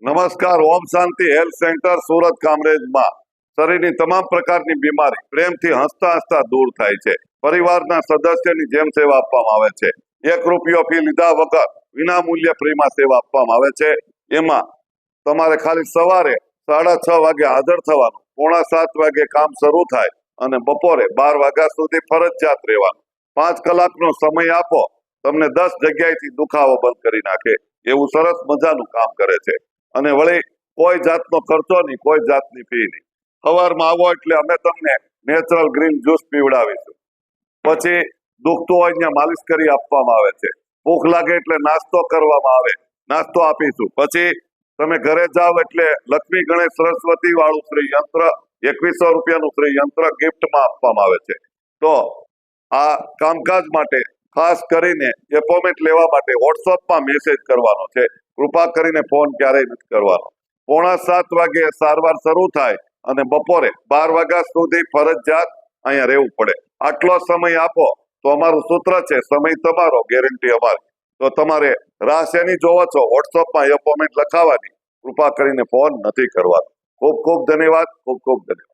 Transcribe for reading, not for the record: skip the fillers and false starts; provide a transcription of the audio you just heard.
નમસ્કાર. ઓમ શાંતિ health centre Surat કામરેજમાં શરીરની તમામ પ્રકારની બીમારી પ્રેમથી હસતા હસતા દૂર થાય છે. પરિવારના સદસ્યની જેમ સેવા આપવામાં આવે છે. 1 રૂપિયો ફી લીધા વગર વિના મૂલ્ય ફ્રીમાં સેવા આપવામાં આવે છે. એમાં તમારે ખાલી સવારે 6:30 વાગે હાજર થવાનું, 6:45 વાગે કામ શરૂ થાય અને બપોરે 12 વાગ્યા સુધી ફરજિયાત રહેવાનું. 5 કલાકનો સમય આપો, તમને 10 જગ્યાએથી દુખાવો બંધ કરી નાખે એવું સરસ મજાનું કામ કરે છે. અને વળી કોઈ જાતનો ખર્ચો નહીં, કોઈ જાતની ફી નહીં. સવારમાં આવો એટલે અમે તમને નેચરલ ગ્રીન જ્યુસ પીવડાવીશું. પછી દુખતું હોય ત્યાં માલિશ કરી આપવામાં આવે છે. ભૂખ લાગે એટલે નાસ્તો કરવામાં આવે, નાસ્તો આપીશું. પછી તમે ઘરે જાઓ એટલે લક્ષ્મી ગણેશ સરસ્વતી વાળું શ્રી યંત્ર 2100 રૂપિયાનું શ્રી યંત્ર ગિફ્ટમાં આપવામાં આવે છે. તો આ કામકાજ માટે ખાસ કરીને એપોઇન્ટમેન્ટ લેવા માટે વોટ્સઅપમાં મેસેજ કરવાનો છે. કૃપા કરીને ફોન ક્યારેય નથી કરવાનો. 6:45 વાગે સારવાર શરૂ થાય અને બપોરે 12 વાગ્યા સુધી ફરજિયાત અહીંયા રહેવું પડે. આટલો સમય આપો તો અમારું સૂત્ર છે, સમય તમારો ગેરંટી અમારી. તો તમારે રાહ શેની જોવો છો? વોટ્સઅપમાં એપોઇન્ટમેન્ટ લખાવવાની. કૃપા કરીને ફોન નથી કરવાનો. ખૂબ ખૂબ ધન્યવાદ. ખૂબ ખૂબ ધન્યવાદ.